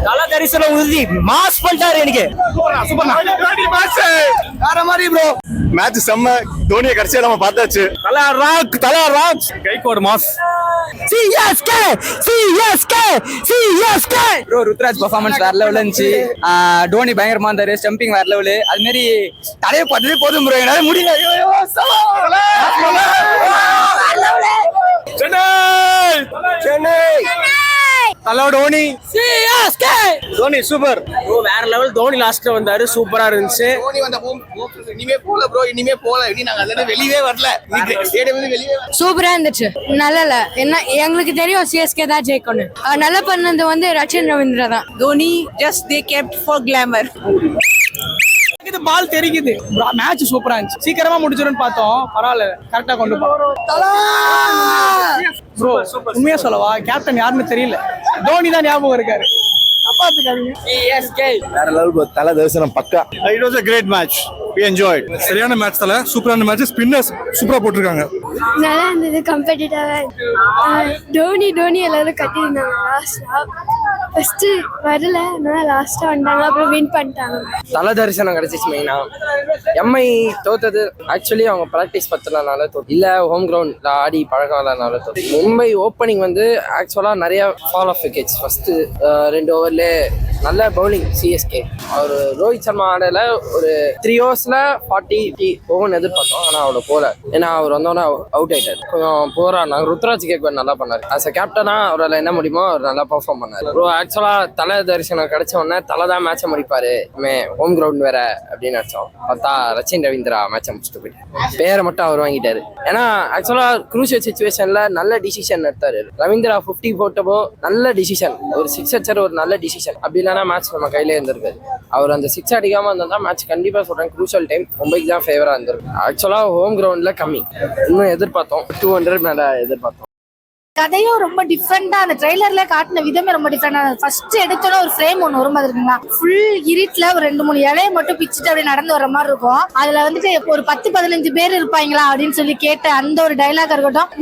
தல தரிசனம் உறுதி மாஸ் பண்ணிட்டாரு எனக்கு. வேற மாதிரி ப்ரோ மேட்ச் செம்ம. தோனியை கடைசியா நம்ம பார்த்தாச்சு. தல ராக் கைகோடு mass. CSK bro Ruturaj performance வேற லெவல்ல இருந்துச்சு. டோனி பயங்கரமா இருந்தாரு. ஸ்டம்பிங் வேற லெவலு. அது மாதிரி தலையை பார்த்ததே போதும் ப்ரோ. என்னால முடியல. Chennai hello Dhoni. CSK Dhoni super bro, வேற லெவல். தோனி லாஸ்ட்ல வந்தாரு, சூப்பரா இருந்துச்சு. தோனி வந்த இனிமே போல ப்ரோ, இனிமே போல. இனி நாங்க அதுல வெளியவே வரல. வெளியே சூப்பரா இருந்துச்சு. நல்லா என்ன எங்களுக்கு தெரியும் சிஎஸ்கே தான் ஜெயிக்கணும். நல்லா பண்ணது வந்து ரச்சின் ரவீந்திரா தான். Dhoni just they kept for glamour. இது பால் தெரிக்குது. மேட்ச் சூப்பரா இருந்துச்சு. சீக்கிரமா முடிச்சிருன்னு பார்த்தோம். பரவாயில்ல, கரெக்டா கொண்டு போறோம். ப்ரோ உண்மையா சொல்லவா, கேப்டன் யாருன்னு தெரியல. தோனி தான் ஞாபகம் இருக்காரு. வேற லெவல் ப்ரோ. தல தரிசனம் பக்கா. It was a great match. We enjoyed. சரியான மேட்ச் தல. சூப்பரான மேட்ச். ஸ்பின்னர்ஸ் சூப்பரா போட்டுருக்காங்க. நல்லா இருந்தது. கம்பெட்டிட்டிவா டோனி எல்லாரும் கட்டியிருந்தாங்க. லாஸ்டா ஃபர்ஸ்ட் வரல, நல்லா லாஸ்டா வந்தாங்க, அப்புறம் வின் பண்ணிட்டாங்க. தல தரிசனம் கிடைச்சிச்சு. மெயினா எம்ஐ தோத்தது ஆக்சுவலி அவங்க ப்ராக்டிஸ் பத்தலனால தோத்து, இல்ல ஹோம் கிரவுண்ட்ல ஆடி பழகாதனால தோத்து. மும்பை ஓப்பனிங் வந்து ஆக்சுவலா நிறைய ஃபால் ஆஃப் விக்கெட்ஸ். ஃபர்ஸ்ட் 2 ஓவர்ல நல்ல பவுலிங் சிஎஸ்கே. அவர் ரோஹித் சர்மா ஆடல ஒரு 3 ஓவர்ஸ்ல 40 ஓவர்னு எதிர்பார்த்தோம். ஆனா அவ்வளோ போல. ஏன்னா அவர் வந்தோன்னா அவுட் ஆயிட்டாரு. கொஞ்சம் போரா. நாங்கள் ருத்ராஜ் கேக்வன் நல்லா பண்ணாரு. ஆஸ் அ கேப்டனா அவரால் என்ன முடியுமோ அவர் நல்லா பெர்ஃபார்ம் பண்ணாரு. ப்ரோ ஆக்சுவலா தலை தரிசனம் கிடைச்ச உடனே தலை தான் மேட்சை முடிப்பாரு, ஹோம் கிரவுண்ட் வேற அப்படின்னு நினைச்சோம். பார்த்தா ரச்சின் ரவீந்திரா மேட்சை முடிச்சுட்டு போயிட்டாரு. பேரை மட்டும் அவர் வாங்கிட்டாரு. ஏன்னா ஆக்சுவலா குரூஷியல் சிச்சுவேஷன்ல நல்ல டிசிஷன் எடுத்தாரு. ரவீந்திரா 50 போட்டப்போ நல்ல டிசிஷன். ஒரு 6 அடிச்சாரு, ஒரு நல்ல டிசிஷன். அப்படி இல்லைன்னா மேட்ச் நம்ம கையிலே இருந்திருக்காரு. அவர் அந்த 6 அடிக்காம இருந்தா மேட்ச் கண்டிப்பா சொல்றேன் குரூஷியல் டைம் மும்பைக்கு தான் ஃபேவரா இருந்திருக்கு. ஆக்சுவலா ஹோம் கிரவுண்ட்ல கம்மி. இன்னும் எதிர்பார்த்தோம் 200 மேல எதிர்பார்த்தோம். கதையும் ரொம்ப டிஃப்ரெண்டா, அந்த ட்ரெய்லர்ல காட்டின விதமே ரொம்ப டிஃப்ரெண்டா. ஃபர்ஸ்ட் எடுத்தோட ஒரு ஃப்ரேம் ஒன்று வரும் இருக்குங்களா, ஃபுல் இருட்டுல ஒரு 2-3 இலையை மட்டும் பிச்சுட்டு அப்படியே நடந்து வர மாதிரி இருக்கும். அதுல வந்துட்டு ஒரு 10-15 பேர் இருப்பாங்களா அப்படின்னு சொல்லி கேட்ட அந்த ஒரு டைலாக் இருக்கட்டும்.